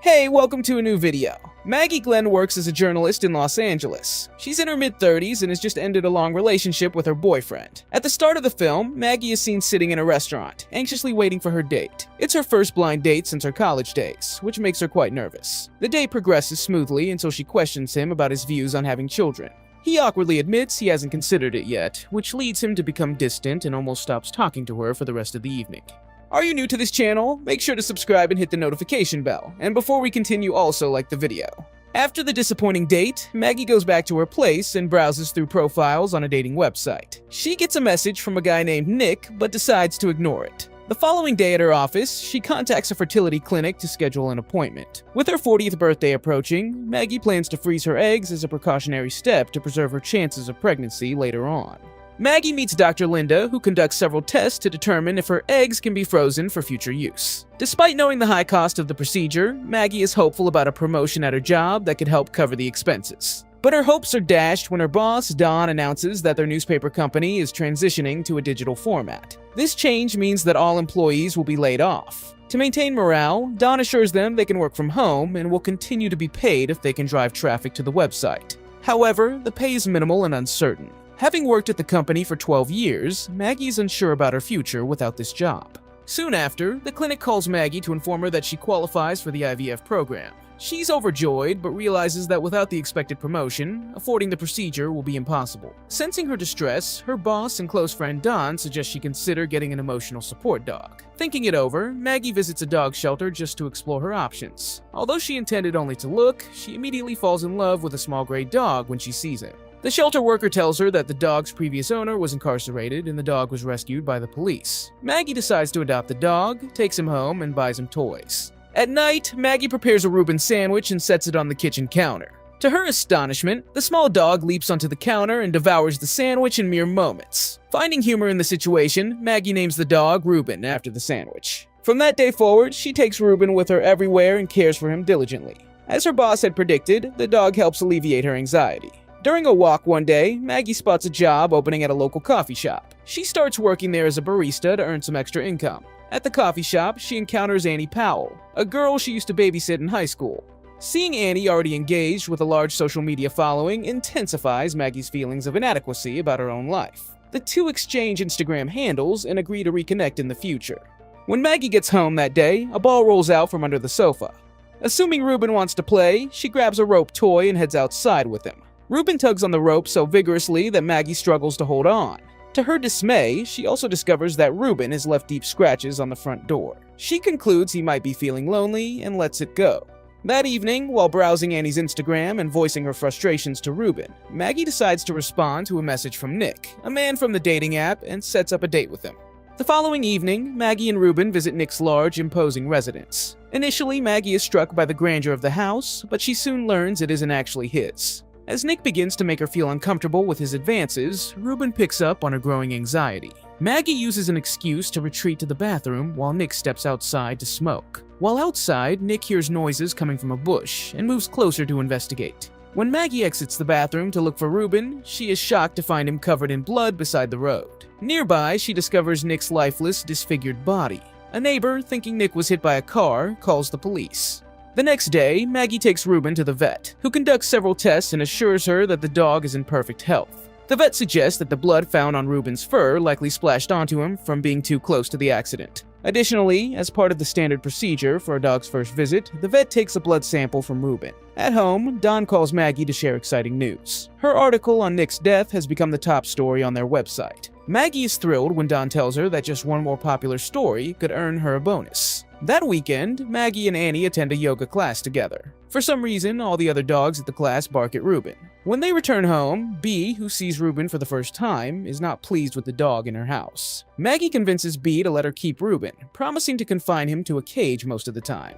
Hey, welcome to a new video. Maggie Glenn works as a journalist in Los Angeles. She's in her mid-30s and has just ended a long relationship with her boyfriend. At the start of the film, Maggie is seen sitting in a restaurant, anxiously waiting for her date. It's her first blind date since her college days, which makes her quite nervous. The date progresses smoothly until she questions him about his views on having children. He awkwardly admits he hasn't considered it yet, which leads him to become distant and almost stops talking to her for the rest of the evening. Are you new to this channel? Make sure to subscribe and hit the notification bell, and before we continue also like the video. After the disappointing date, Maggie goes back to her place and browses through profiles on a dating website. She gets a message from a guy named Nick, but decides to ignore it. The following day at her office, she contacts a fertility clinic to schedule an appointment. With her 40th birthday approaching, Maggie plans to freeze her eggs as a precautionary step to preserve her chances of pregnancy later on. Maggie meets Dr. Linda, who conducts several tests to determine if her eggs can be frozen for future use. Despite knowing the high cost of the procedure, Maggie is hopeful about a promotion at her job that could help cover the expenses. But her hopes are dashed when her boss, Don, announces that their newspaper company is transitioning to a digital format. This change means that all employees will be laid off. To maintain morale, Don assures them they can work from home and will continue to be paid if they can drive traffic to the website. However, the pay is minimal and uncertain. Having worked at the company for 12 years, Maggie is unsure about her future without this job. Soon after, the clinic calls Maggie to inform her that she qualifies for the IVF program. She's overjoyed, but realizes that without the expected promotion, affording the procedure will be impossible. Sensing her distress, her boss and close friend Don suggests she consider getting an emotional support dog. Thinking it over, Maggie visits a dog shelter just to explore her options. Although she intended only to look, she immediately falls in love with a small gray dog when she sees him. The shelter worker tells her that the dog's previous owner was incarcerated and the dog was rescued by the police. Maggie decides to adopt the dog, takes him home, and buys him toys. At night, Maggie prepares a Reuben sandwich and sets it on the kitchen counter. To her astonishment, the small dog leaps onto the counter and devours the sandwich in mere moments. Finding humor in the situation, Maggie names the dog Reuben after the sandwich. From that day forward, she takes Reuben with her everywhere and cares for him diligently. As her boss had predicted, the dog helps alleviate her anxiety. During a walk one day, Maggie spots a job opening at a local coffee shop. She starts working there as a barista to earn some extra income. At the coffee shop, she encounters Annie Powell, a girl she used to babysit in high school. Seeing Annie already engaged with a large social media following intensifies Maggie's feelings of inadequacy about her own life. The two exchange Instagram handles and agree to reconnect in the future. When Maggie gets home that day, a ball rolls out from under the sofa. Assuming Reuben wants to play, she grabs a rope toy and heads outside with him. Reuben tugs on the rope so vigorously that Maggie struggles to hold on. To her dismay, she also discovers that Reuben has left deep scratches on the front door. She concludes he might be feeling lonely and lets it go. That evening, while browsing Annie's Instagram and voicing her frustrations to Reuben, Maggie decides to respond to a message from Nick, a man from the dating app, and sets up a date with him. The following evening, Maggie and Reuben visit Nick's large, imposing residence. Initially, Maggie is struck by the grandeur of the house, but she soon learns it isn't actually his. As Nick begins to make her feel uncomfortable with his advances, Reuben picks up on her growing anxiety. Maggie uses an excuse to retreat to the bathroom while Nick steps outside to smoke. While outside, Nick hears noises coming from a bush and moves closer to investigate. When Maggie exits the bathroom to look for Reuben, she is shocked to find him covered in blood beside the road. Nearby, she discovers Nick's lifeless, disfigured body. A neighbor, thinking Nick was hit by a car, calls the police. The next day, Maggie takes Reuben to the vet, who conducts several tests and assures her that the dog is in perfect health. The vet suggests that the blood found on Reuben's fur likely splashed onto him from being too close to the accident. Additionally, as part of the standard procedure for a dog's first visit, the vet takes a blood sample from Reuben. At home, Don calls Maggie to share exciting news. Her article on Nick's death has become the top story on their website. Maggie is thrilled when Don tells her that just one more popular story could earn her a bonus. That weekend, Maggie and Annie attend a yoga class together. For some reason, all the other dogs at the class bark at Reuben. When they return home, Bee, who sees Reuben for the first time, is not pleased with the dog in her house. Maggie convinces Bee to let her keep Reuben, promising to confine him to a cage most of the time.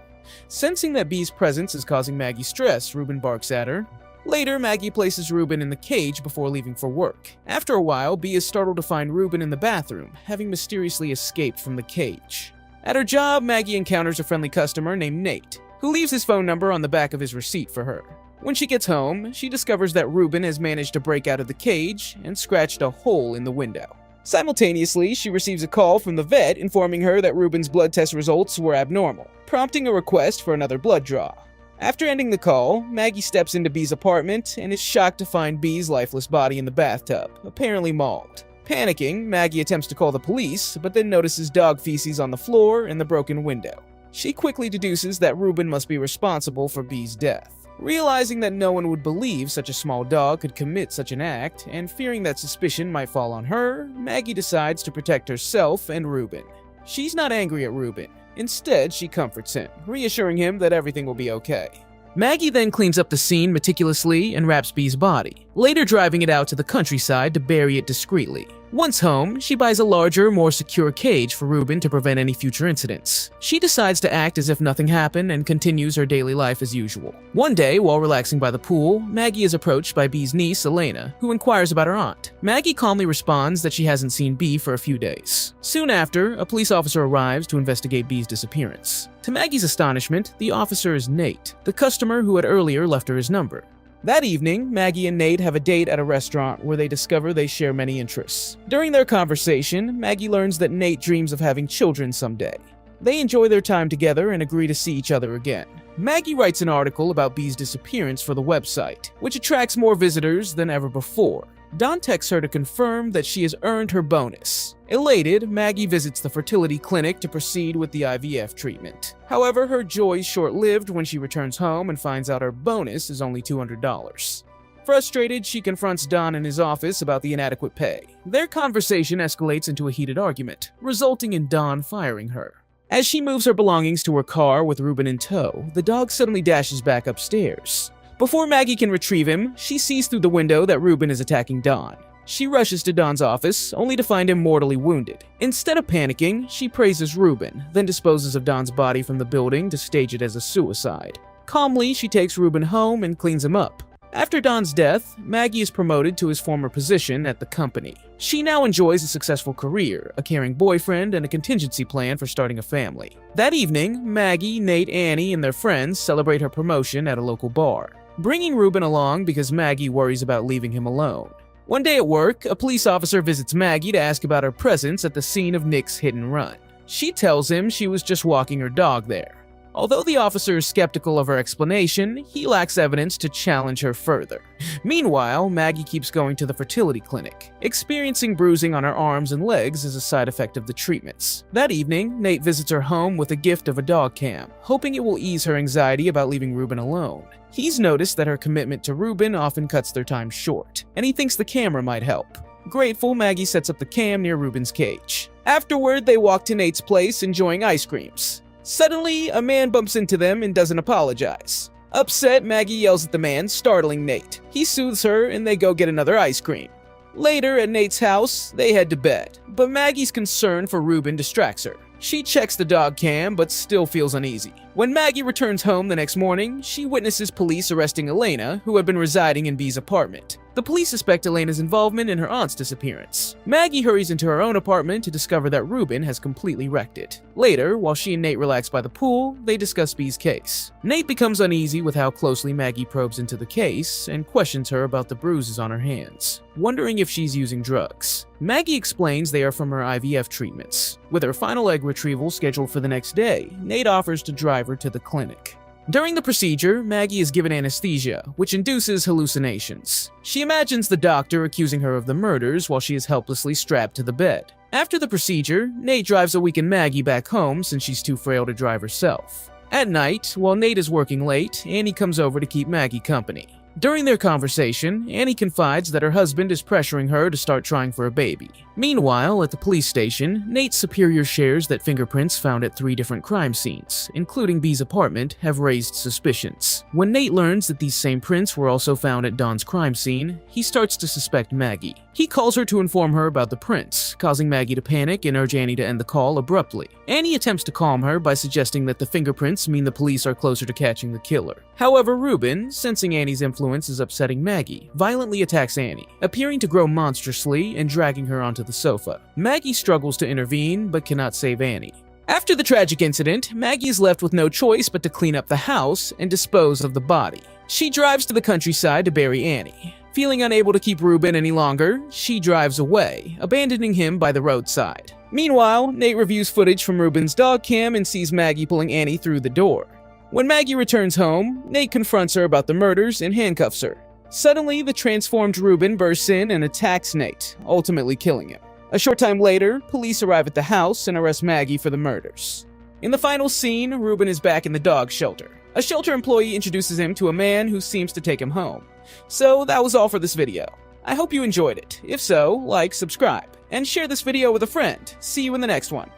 Sensing that Bee's presence is causing Maggie stress, Reuben barks at her. Later, Maggie places Reuben in the cage before leaving for work. After a while, Bee is startled to find Reuben in the bathroom, having mysteriously escaped from the cage. At her job, Maggie encounters a friendly customer named Nate, who leaves his phone number on the back of his receipt for her. When she gets home, she discovers that Reuben has managed to break out of the cage and scratched a hole in the window. Simultaneously, she receives a call from the vet informing her that Ruben's blood test results were abnormal, prompting a request for another blood draw. After ending the call, Maggie steps into Bee's apartment and is shocked to find Bee's lifeless body in the bathtub, apparently mauled. Panicking, Maggie attempts to call the police, but then notices dog feces on the floor and the broken window. She quickly deduces that Ruben must be responsible for Bee's death. Realizing that no one would believe such a small dog could commit such an act, and fearing that suspicion might fall on her, Maggie decides to protect herself and Ruben. She's not angry at Ruben. Instead, she comforts him, reassuring him that everything will be okay. Maggie then cleans up the scene meticulously and wraps Bee's body, later driving it out to the countryside to bury it discreetly. Once home, she buys a larger, more secure cage for Ruben to prevent any future incidents. She decides to act as if nothing happened and continues her daily life as usual. One day, while relaxing by the pool, Maggie is approached by Bee's niece, Elena, who inquires about her aunt. Maggie calmly responds that she hasn't seen Bee for a few days. Soon after, a police officer arrives to investigate Bee's disappearance. To Maggie's astonishment, the officer is Nate, the customer who had earlier left her his number. That evening, Maggie and Nate have a date at a restaurant where they discover they share many interests. During their conversation, Maggie learns that Nate dreams of having children someday. They enjoy their time together and agree to see each other again. Maggie writes an article about Bee's disappearance for the website, which attracts more visitors than ever before. Don texts her to confirm that she has earned her bonus. Elated, Maggie visits the fertility clinic to proceed with the IVF treatment. However, her joy is short-lived when she returns home and finds out her bonus is only $200. Frustrated, she confronts Don in his office about the inadequate pay. Their conversation escalates into a heated argument, resulting in Don firing her. As she moves her belongings to her car with Ruben in tow, the dog suddenly dashes back upstairs. Before Maggie can retrieve him, she sees through the window that Ruben is attacking Don. She rushes to Don's office, only to find him mortally wounded. Instead of panicking, she praises Ruben, then disposes of Don's body from the building to stage it as a suicide. Calmly, she takes Ruben home and cleans him up. After Don's death, Maggie is promoted to his former position at the company. She now enjoys a successful career, a caring boyfriend, and a contingency plan for starting a family. That evening, Maggie, Nate, Annie, and their friends celebrate her promotion at a local bar, bringing Ruben along because Maggie worries about leaving him alone. One day at work, a police officer visits Maggie to ask about her presence at the scene of Nick's hit and run. She tells him she was just walking her dog there. Although the officer is skeptical of her explanation, he lacks evidence to challenge her further. Meanwhile, Maggie keeps going to the fertility clinic, experiencing bruising on her arms and legs as a side effect of the treatments. That evening, Nate visits her home with a gift of a dog cam, hoping it will ease her anxiety about leaving Ruben alone. He's noticed that her commitment to Ruben often cuts their time short, and he thinks the camera might help. Grateful, Maggie sets up the cam near Ruben's cage. Afterward, they walk to Nate's place enjoying ice creams. Suddenly, a man bumps into them and doesn't apologize. Upset, Maggie yells at the man, startling Nate. He soothes her and they go get another ice cream. Later, at Nate's house, they head to bed, but Maggie's concern for Ruben distracts her. She checks the dog cam, but still feels uneasy. When Maggie returns home the next morning, she witnesses police arresting Elena, who had been residing in Bee's apartment. The police suspect Elena's involvement in her aunt's disappearance. Maggie hurries into her own apartment to discover that Ruben has completely wrecked it. Later, while she and Nate relax by the pool, they discuss Bee's case. Nate becomes uneasy with how closely Maggie probes into the case and questions her about the bruises on her hands, wondering if she's using drugs. Maggie explains they are from her IVF treatments. With her final egg retrieval scheduled for the next day, Nate offers to drive her to the clinic. During the procedure, Maggie is given anesthesia, which induces hallucinations. She imagines the doctor accusing her of the murders while she is helplessly strapped to the bed. After the procedure, Nate drives a weakened Maggie back home since she's too frail to drive herself. At night, while Nate is working late, Annie comes over to keep Maggie company. During their conversation, Annie confides that her husband is pressuring her to start trying for a baby. Meanwhile, at the police station, Nate's superior shares that fingerprints found at 3 different crime scenes, including Bee's apartment, have raised suspicions. When Nate learns that these same prints were also found at Don's crime scene, he starts to suspect Maggie. He calls her to inform her about the prints, causing Maggie to panic and urge Annie to end the call abruptly. Annie attempts to calm her by suggesting that the fingerprints mean the police are closer to catching the killer. However, Ruben, sensing Annie's influence is upsetting Maggie, violently attacks Annie, appearing to grow monstrously and dragging her onto the sofa. Maggie struggles to intervene but cannot save Annie. After the tragic incident, Maggie is left with no choice but to clean up the house and dispose of the body. She drives to the countryside to bury Annie. Feeling unable to keep Ruben any longer, she drives away, abandoning him by the roadside. Meanwhile, Nate reviews footage from Ruben's dog cam and sees Maggie pulling Annie through the door. When Maggie returns home, Nate confronts her about the murders and handcuffs her. Suddenly, the transformed Ruben bursts in and attacks Nate, ultimately killing him. A short time later, police arrive at the house and arrest Maggie for the murders. In the final scene, Ruben is back in the dog shelter. A shelter employee introduces him to a man who seems to take him home. So that was all for this video. I hope you enjoyed it. If so, like, subscribe, and share this video with a friend. See you in the next one.